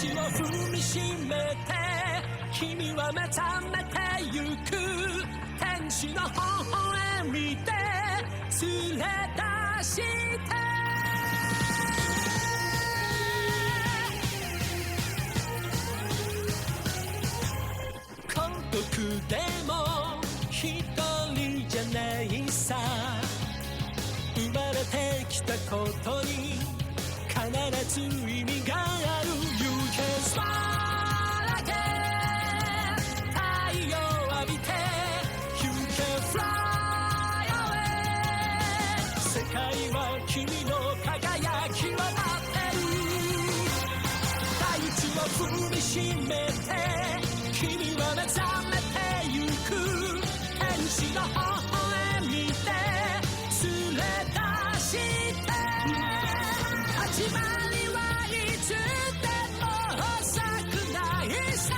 道を踏みしめて君は目覚めてゆく天使の微笑みで連れ出して孤独でも一人じゃないさ生まれてきたことに必ず意味がある You can smile again 太陽浴びて You can fly away 世界は君の輝きを待ってる大地を踏みしめて君は目覚めてゆく天使の微笑みで連れ出して始まりはいつでも遅くないさ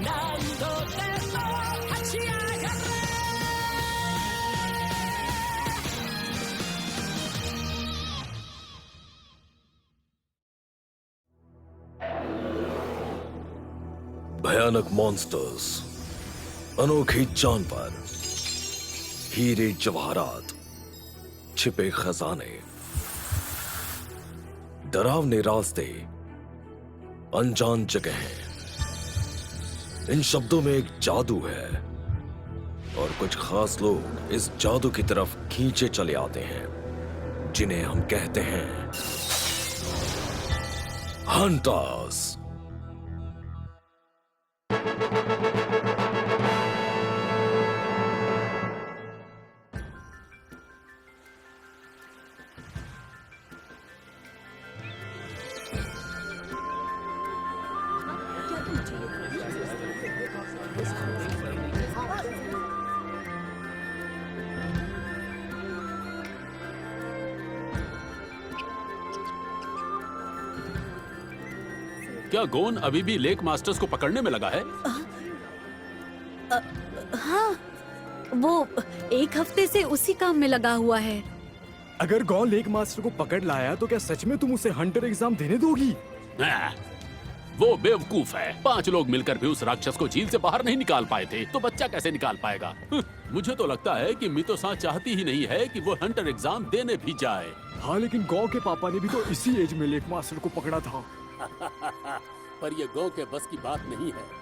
何度でも立ち上がれभयानक monsters, अनोखे जानवर, हीरे जवाहरात, छिपे खजाने, डरावने रास्ते, अनजान जगहें। इन शब्दों में एक जादू है और कुछ खास लोग इस जादू की तरफ खींचे चले आते हैं जिन्हें हम कहते हैं हंटर्स। क्या गोन अभी भी लेक मास्टर्स को पकड़ने में लगा है? हाँ, वो एक हफ्ते से उसी काम में लगा हुआ है। अगर गॉन लेक मास्टर को पकड़ लाया तो क्या सच में तुम उसे हंटर एग्जाम देने दोगी? वो बेवकूफ है। 5 लोग मिलकर भी उस राक्षस को झील से बाहर नहीं निकाल पाए थे, तो बच्चा कैसे निकाल पाएगा? मुझे तो लगता है कि मितो-सान चाहती ही नहीं है कि वो हंटर एग्जाम देने भी जाए। हाँ, लेकिन गौ के पापा ने भी तो इसी एज में लेक मास्टर को पकड़ा था। पर ये गौ के बस की बात नहीं है।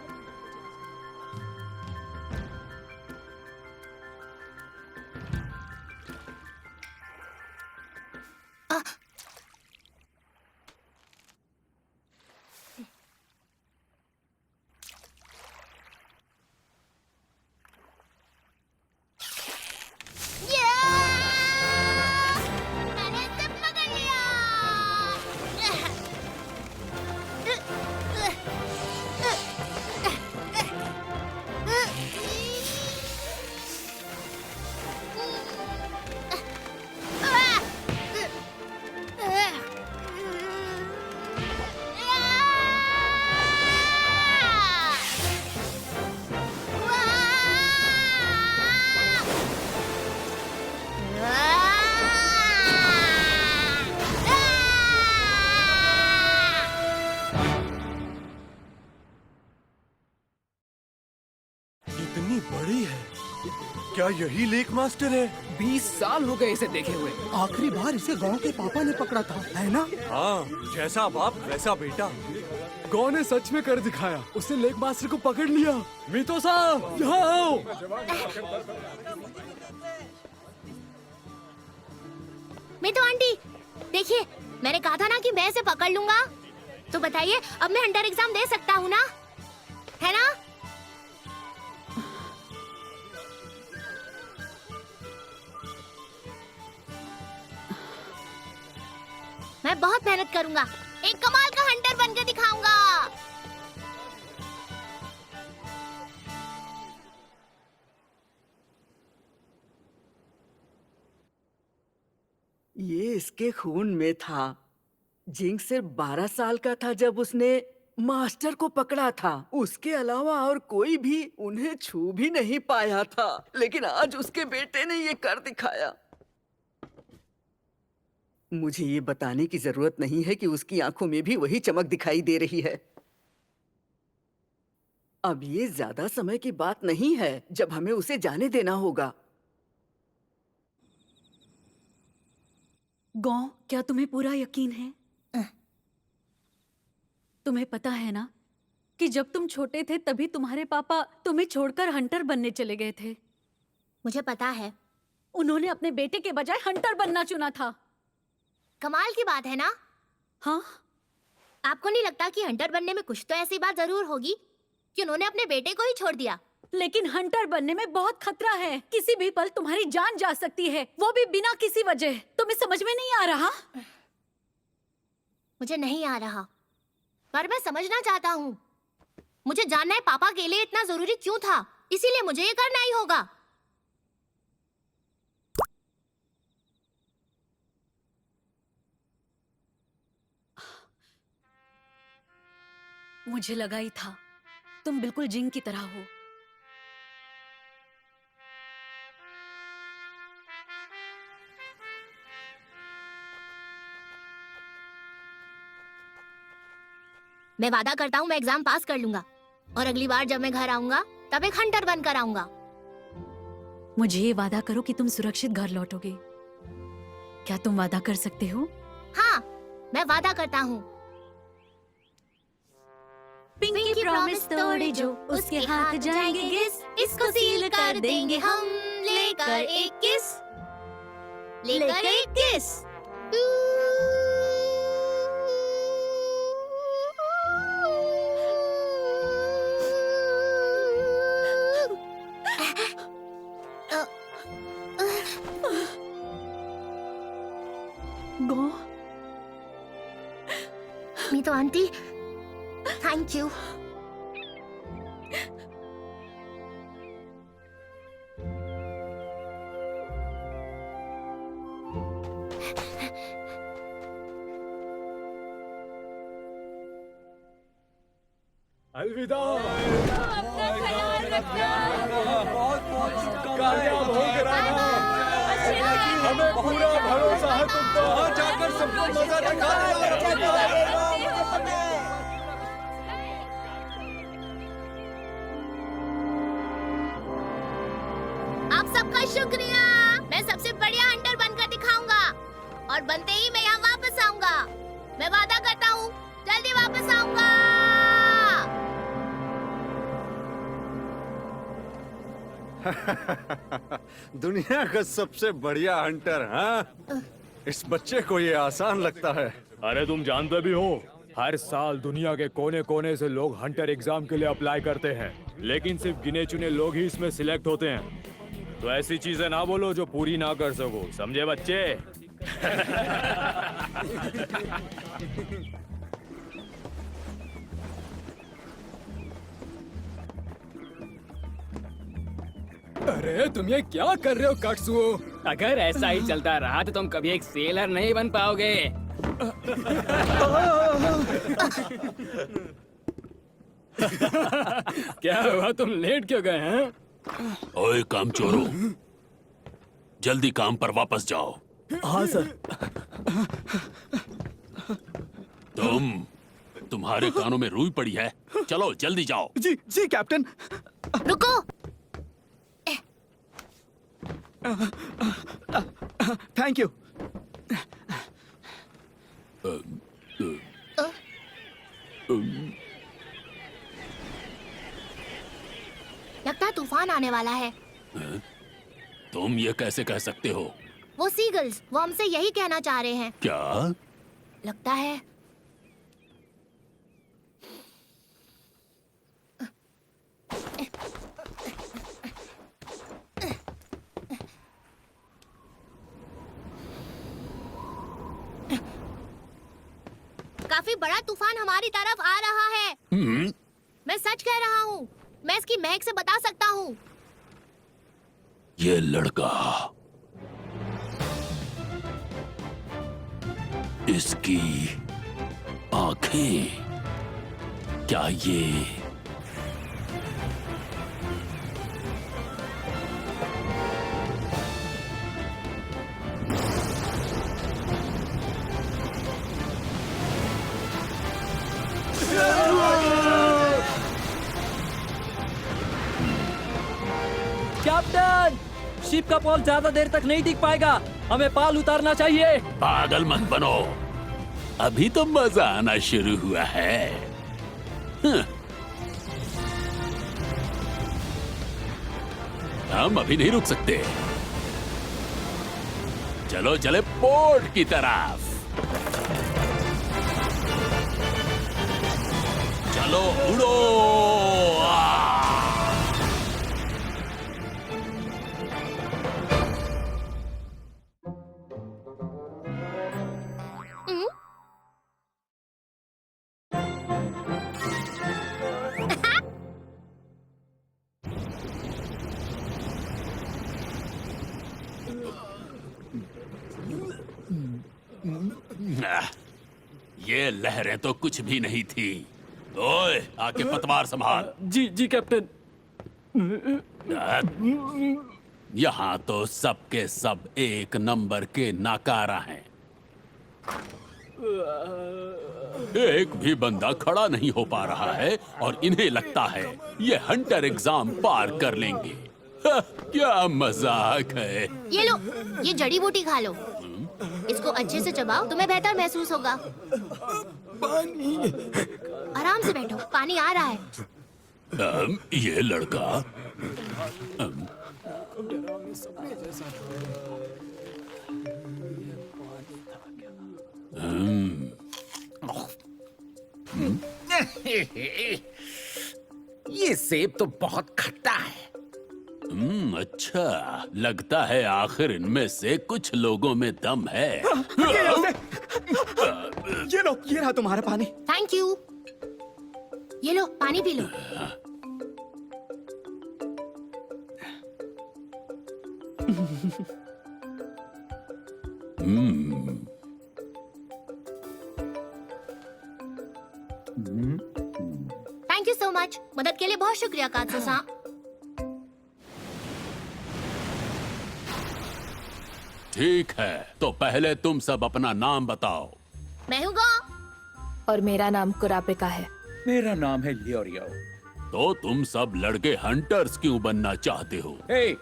इतनी बड़ी है। क्या यही लेक मास्टर है? 20 साल हो गए इसे देखे हुए। आखिरी बार इसे गांव के पापा ने पकड़ा था, है ना? हाँ, जैसा बाप वैसा बेटा। गौ ने सच में कर दिखाया। उसने लेक मास्टर को पकड़ लिया। मितो-सान, यहाँ आओ। मितो आंटी, देखिए, मैंने कहा था ना कि मैं इसे पकड़ लूंगा। तो बताइए, अब मैं हंटर एग्जाम दे सकता हूँ ना? है ना? मैं बहुत मेहनत करूंगा। एक कमाल का हंटर बनकर दिखाऊंगा। ये इसके खून में था। जिंक सिर्फ 12 साल का था जब उसने मास्टर को पकड़ा था। उसके अलावा और कोई भी उन्हें छू भी नहीं पाया था, लेकिन आज उसके बेटे ने ये कर दिखाया। मुझे ये बताने की जरूरत नहीं है कि उसकी आंखों में भी वही चमक दिखाई दे रही है। अब ये ज्यादा समय की बात नहीं है जब हमें उसे जाने देना होगा। गौ, क्या तुम्हें पूरा यकीन है? तुम्हें पता है ना कि जब तुम छोटे थे तभी तुम्हारे पापा तुम्हें छोड़कर हंटर बनने चले गए थे। मुझे पता है। उन्होंने अपने बेटे के बजाय हंटर बनना चुना था। कमाल की बात है ना? हाँ, आपको नहीं लगता कि हंटर बनने में कुछ तो ऐसी बात जरूर होगी कि उन्होंने अपने बेटे को ही छोड़ दिया? लेकिन हंटर बनने में बहुत खतरा है। किसी भी पल तुम्हारी जान जा सकती है, वो भी बिना किसी वजह। तुम्हें समझ में नहीं आ रहा? मुझे नहीं आ रहा, पर मैं समझना चाहता हूँ। मुझे जानना है पापा के लिए इतना जरूरी क्यों था, इसीलिए मुझे ये करना ही होगा। मुझे लगा ही था तुम बिल्कुल जिंग की तरह हो। मैं वादा करता हूँ मैं एग्जाम पास कर लूंगा और अगली बार जब मैं घर आऊंगा तब एक हंटर बनकर आऊंगा। मुझे ये वादा करो कि तुम सुरक्षित घर लौटोगे। क्या तुम वादा कर सकते हो? हाँ, मैं वादा करता हूँ। पिंकी प्रॉमिस तोड़े जो उसके हाथ जाएंगे किस, इसको सील कर देंगे हम लेकर एक किस। लेकर एक किस। गो, मीतो आंटी, थैंक यू। अलविदा। अपना ख्याल रखना। हमें पूरा भरोसा है तुम तो। वहाँ जाकर सबको मजा आप सबका शुक्रिया। मैं सबसे बढ़िया हंटर बनकर दिखाऊंगा और बनते ही मैं यहाँ वापस आऊंगा। मैं वादा करता हूँ जल्दी वापस आऊंगा। दुनिया का सबसे बढ़िया हंटर, हाँ? इस बच्चे को ये आसान लगता है। अरे तुम जानते भी हो, हर साल दुनिया के कोने कोने से लोग हंटर एग्जाम के लिए अप्लाई करते हैं, लेकिन सिर्फ गिने चुने लोग ही इसमें सिलेक्ट होते हैं। तो ऐसी चीजें ना बोलो जो पूरी ना कर सको, समझे बच्चे? अरे तुम ये क्या कर रहे हो काटसुओ? अगर ऐसा ही चलता रहा तो तुम कभी एक सेलर नहीं बन पाओगे। क्या हुआ, तुम लेट क्यों गए हैं? ओए कामचोरों, जल्दी काम पर वापस जाओ। हाँ सर। तुम्हारे कानों में रुई पड़ी है, चलो जल्दी जाओ। जी जी कैप्टन। रुको। Thank you. लगता है तूफान आने वाला है। तुम ये कैसे कह सकते हो? वो सीगल्स, वो हमसे यही कहना चाह रहे हैं। क्या? लगता है। काफी बड़ा तूफान हमारी तरफ आ रहा है। मैं सच कह रहा हूँ, मैं इसकी महक से बता सकता हूँ। ये लड़का, इसकी आंखें, क्या ये शिप का पॉल ज्यादा देर तक नहीं टिक पाएगा, हमें पाल उतारना चाहिए। पागल मत बनो, अभी तो मजा आना शुरू हुआ है। हम अभी नहीं रुक सकते, चलो चले पोर्ट की तरफ। चलो उड़ो। ये लहरें तो कुछ भी नहीं थी। ओए, आके पतवार संभाल। जी जी कैप्टन। यहाँ तो सबके सब एक नंबर के नाकारा हैं। एक भी बंदा खड़ा नहीं हो पा रहा है और इन्हें लगता है ये हंटर एग्जाम पार कर लेंगे। क्या मजाक है। ये लो, ये जड़ी बूटी खा लो। इसको अच्छे से चबाओ, तुम्हें बेहतर महसूस होगा। आराम से बैठो, पानी आ रहा है। ये लड़का ये सेब तो बहुत खट्टा है। अच्छा, लगता है आखिर इनमें से कुछ लोगों में दम है। ये लो, ये रहा तुम्हारा पानी। Thank you. ये लो, पानी P low. Thank you so much. मदद के लिए बहुत शुक्रिया कात्सो-सान। ठीक है, तो पहले तुम सब अपना नाम बताओ। मैं हूँ गो। और मेरा नाम कुरापिका है। मेरा नाम है लियोरियो। तो तुम सब लड़के हंटर्स क्यों बनना चाहते हो? हे,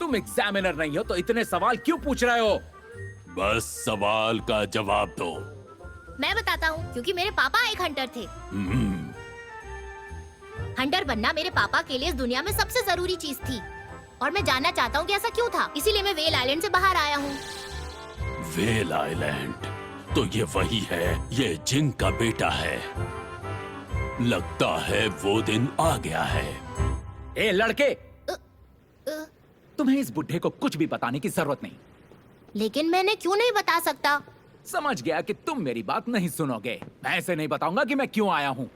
तुम एग्जामिनर नहीं हो तो इतने सवाल क्यों पूछ रहे हो? बस सवाल का जवाब दो। मैं बताता हूँ, क्योंकि मेरे पापा एक हंटर थे। हंटर बनना मेरे पापा के लिए इस दुनिया में सबसे जरूरी चीज थी और मैं जानना चाहता हूँ कि ऐसा क्यों था। इसीलिए मैं वेल आइलैंड से बाहर आया हूँ। Well island? तो ये वही है, ये जिंग का बेटा है। लगता है वो दिन आ गया है। ए लड़के, तुम्हें इस बुढ़े को कुछ भी बताने की जरूरत नहीं। लेकिन मैंने क्यों नहीं बता सकता? समझ गया कि तुम मेरी बात नहीं सुनोगे। मैं ऐसे नहीं बताऊंगा कि मैं क्यों आया हूँ।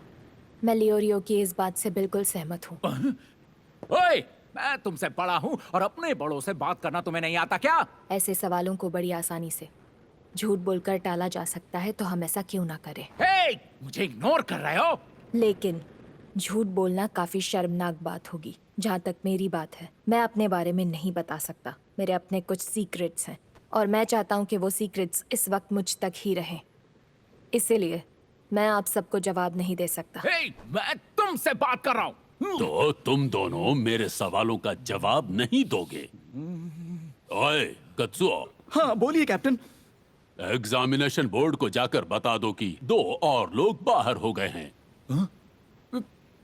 मैं लियोरियो की इस बात से बिल्कुल सहमत हूँ। ओए, मैं तुमसे बड़ा हूँ और अपने बड़ों से बात करना तुम्हें नहीं आता क्या? ऐसे सवालों को बड़ी आसानी से झूठ बोलकर टाला जा सकता है, तो हम ऐसा क्यों ना करें? हे, मुझे इग्नोर कर रहे हो? लेकिन झूठ बोलना काफी शर्मनाक बात होगी। जहाँ तक मेरी बात है, मैं अपने बारे में नहीं बता सकता। मेरे अपने कुछ सीक्रेट्स हैं और मैं चाहता हूँ कि वो सीक्रेट्स इस वक्त मुझ तक ही रहें। इसीलिए मैं आप सबको जवाब नहीं दे सकता। हे, मैं तुमसे बात कर रहा हूँ। तो तुम दोनों मेरे सवालों का जवाब नहीं दोगे। ओए कत्सुओ। हाँ बोलिए कैप्टन। एग्जामिनेशन बोर्ड को जाकर बता दो कि 2 और लोग बाहर हो गए हैं।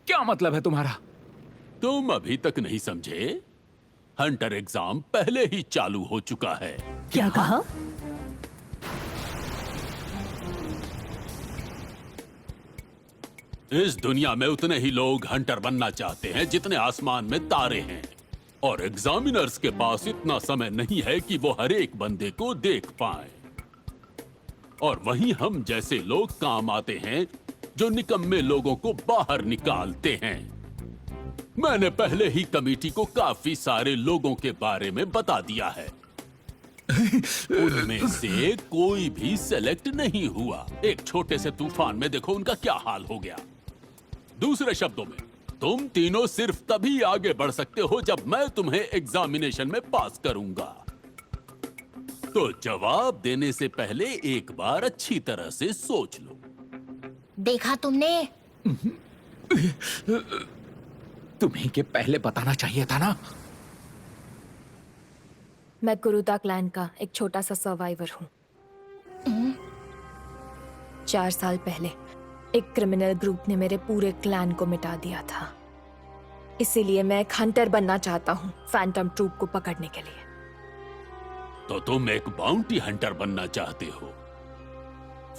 क्या मतलब है तुम्हारा? तुम अभी तक नहीं समझे? हंटर एग्जाम पहले ही चालू हो चुका है। क्या कहा? इस दुनिया में उतने ही लोग हंटर बनना चाहते हैं जितने आसमान में तारे हैं, और एग्जामिनर्स के पास इतना समय नहीं है कि वो हर एक बंदे को देख पाएं। और वहीं हम जैसे लोग काम आते हैं जो निकम्मे लोगों को बाहर निकालते हैं। मैंने पहले ही कमेटी को काफी सारे लोगों के बारे में बता दिया है। उनमें से कोई भी सेलेक्ट नहीं हुआ। एक छोटे से तूफान में देखो उनका क्या हाल हो गया। दूसरे शब्दों में, तुम तीनों सिर्फ तभी आगे बढ़ सकते हो जब मैं तुम्हें एग्जामिनेशन में पास करूंगा। तो जवाब देने से पहले एक बार अच्छी तरह से सोच लो। देखा तुमने? तुम्हें के पहले बताना चाहिए था ना। मैं कुरुता क्लैन का एक छोटा सा सर्वाइवर हूँ। 4 साल पहले एक क्रिमिनल ग्रुप ने मेरे पूरे क्लैन को मिटा दिया था। इसीलिए मैं एक हंटर बनना चाहता हूँ फैंटम ट्रूप को पकड़ने के लिए। तो तुम एक बाउंटी हंटर बनना चाहते हो?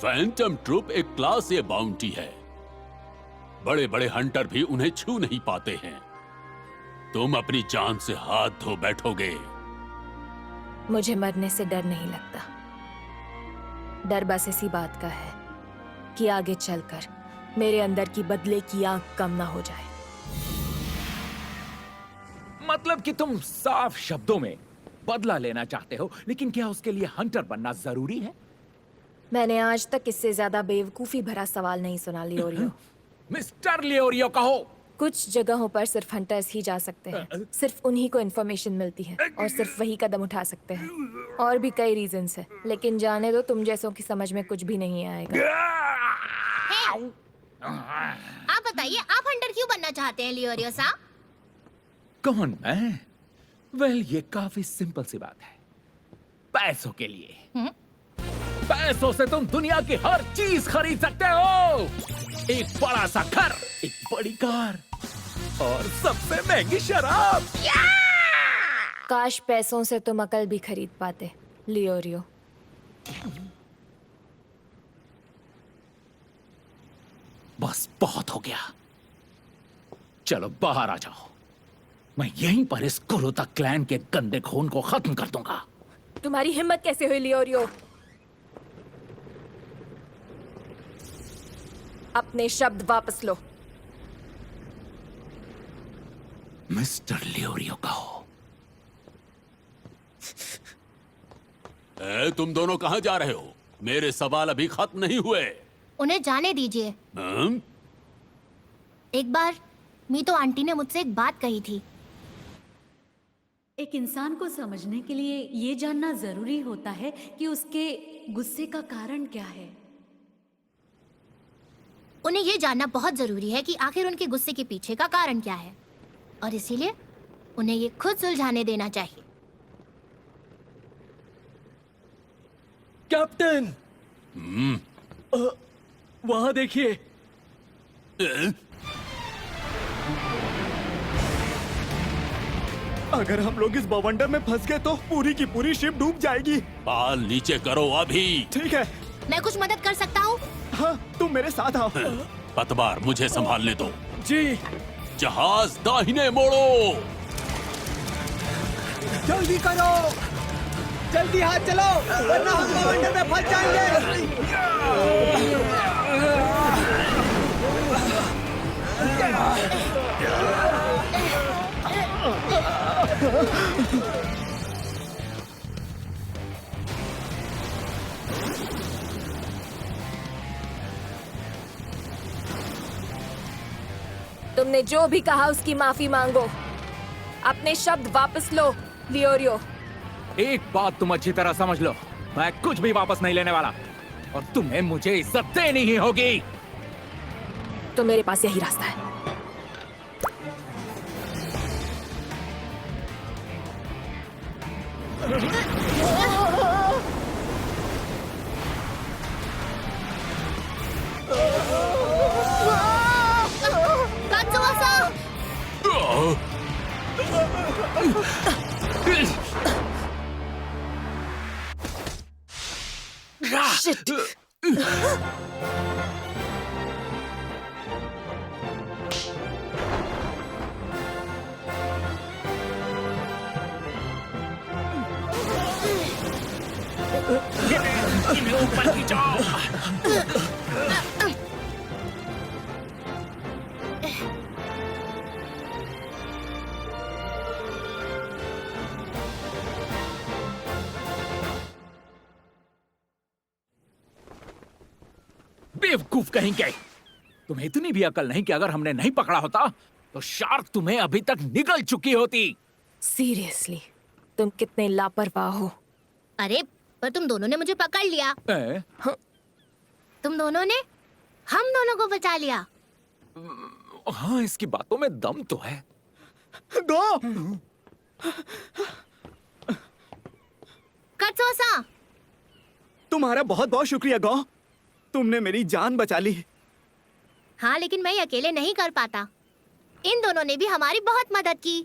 फैंटम ट्रूप एक क्लास ए बाउंटी है। बड़े बड़े हंटर भी उन्हें छू नहीं पाते हैं। तुम अपनी जान से हाथ धो बैठोगे। मुझे मरने से डर नहीं लगता। डर बस इसी बात का है कि आगे चलकर मेरे अंदर की बदले की आग कम ना हो जाए। मतलब कि तुम साफ शब्दों में बदला लेना चाहते हो, लेकिन क्या उसके लिए हंटर बनना जरूरी है? मैंने आज तक इससे ज्यादा बेवकूफी भरा सवाल नहीं सुना लियोरियो। मिस्टर लियोरियो कहो। कुछ जगहों पर सिर्फ हंटर्स ही जा सकते हैं। सिर्फ उन्हीं को इन्फॉर्मेशन मिलती है और सिर्फ वही कदम उठा सकते हैं। और भी कई रीजंस है, लेकिन जाने दो, तुम जैसों की समझ में कुछ भी नहीं आएगा। आप बताइए, आप हंटर क्यों बनना चाहते हैं लियोरियो साहब? कौन मैं? वेल, ये काफी सिंपल सी बात है। पैसों के लिए। पैसों से तुम दुनिया की हर चीज खरीद सकते हो। एक बड़ा सा घर, एक बड़ी कार और सबसे महंगी शराब। काश पैसों से तुम अकल भी खरीद पाते लियोरियो। बस बहुत हो गया। चलो बाहर आ जाओ। मैं यहीं पर इस कुरुता क्लैन के गंदे खून को खत्म कर दूंगा। तुम्हारी हिम्मत कैसे हुई लियोरियो? अपने शब्द वापस लो। मिस्टर लियोरियो कहो। तुम दोनों कहां जा रहे हो? मेरे सवाल अभी खत्म नहीं हुए। उन्हें जाने दीजिए। एक बार मीतो आंटी ने मुझसे एक बात कही थी। एक इंसान को समझने के लिए ये जानना जरूरी होता है कि उसके गुस्से का कारण क्या है। उन्हें ये जानना बहुत जरूरी है कि आखिर उनके गुस्से के पीछे का कारण क्या है, और इसीलिए उन्हें ये खुद सुलझाने देना चाहिए। कैप्टन, वहां देखिए। अगर हम लोग इस बवंडर में फंस गए तो पूरी की पूरी शिप डूब जाएगी। बाल नीचे करो अभी। ठीक है। मैं कुछ मदद कर सकता हूँ? हाँ, तुम मेरे साथ आओ। पतवार, मुझे संभालने दो। जी। जहाज दाहिने मोड़ो। जल्दी करो, जल्दी हाथ चलो, वरना हम बवंडर में फंस जाएंगे। तुमने जो भी कहा उसकी माफी मांगो। अपने शब्द वापस लो लियोरियो। एक बात तुम अच्छी तरह समझ लो, मैं कुछ भी वापस नहीं लेने वाला और तुम्हें मुझे इज्जत देनी ही होगी। तो मेरे पास यही रास्ता है। Shit. ऊपर की जाओ। बेवकूफ कहेंगे। तुम्हें इतनी भी अकल नहीं कि अगर हमने नहीं पकड़ा होता तो शार्क तुम्हें अभी तक निगल चुकी होती। सीरियसली, तुम कितने लापरवाह हो। अरे पर तुम दोनों ने मुझे पकड़ लिया। तुम दोनों ने हम दोनों को बचा लिया। हाँ, इसकी बातों में दम तो है। गो। कत्सोसा। तुम्हारा बहुत बहुत शुक्रिया गौ, तुमने मेरी जान बचा ली। हाँ, लेकिन मैं ये अकेले नहीं कर पाता। इन दोनों ने भी हमारी बहुत मदद की।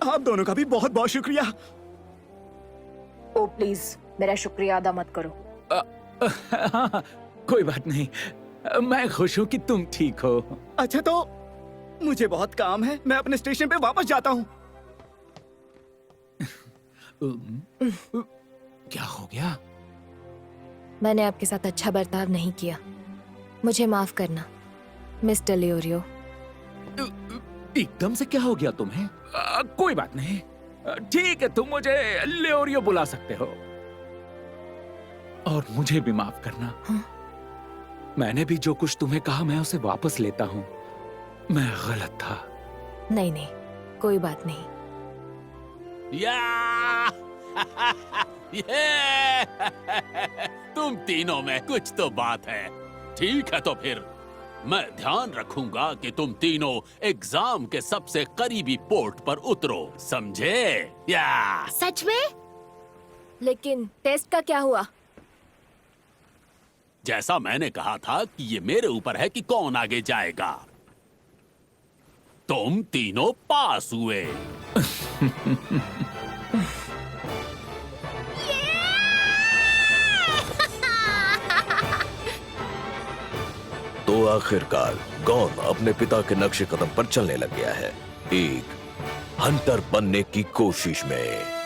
आप दोनों का भी बहुत बहुत शुक्रिया। ओ प्लीज, मेरा शुक्रिया अदा मत करो। हाँ, कोई बात नहीं, मैं खुश हूँ कि तुम ठीक हो। अच्छा, तो मुझे बहुत काम है, मैं अपने स्टेशन पे वापस जाता हूँ। क्या हो गया? मैंने आपके साथ अच्छा बर्ताव नहीं किया, मुझे माफ करना मिस्टर लियोरियो। एकदम से क्या हो गया तुम्हें? कोई बात नहीं, ठीक है, तुम मुझे लियोरियो बुला सकते हो। और मुझे भी माफ करना। हाँ? मैंने भी जो कुछ तुम्हें कहा मैं उसे वापस लेता हूँ, मैं गलत था। नहीं नहीं, कोई बात नहीं। ये तुम तीनों में कुछ तो बात है। ठीक है, तो फिर मैं ध्यान रखूंगा कि तुम तीनों एग्जाम के सबसे करीबी पोर्ट पर उतरो, समझे? या सच में? लेकिन टेस्ट का क्या हुआ? जैसा मैंने कहा था कि ये मेरे ऊपर है कि कौन आगे जाएगा। तुम तीनों पास हुए। तो आखिरकार गॉन अपने पिता के नक्शे कदम पर चलने लग गया है, एक हंटर बनने की कोशिश में।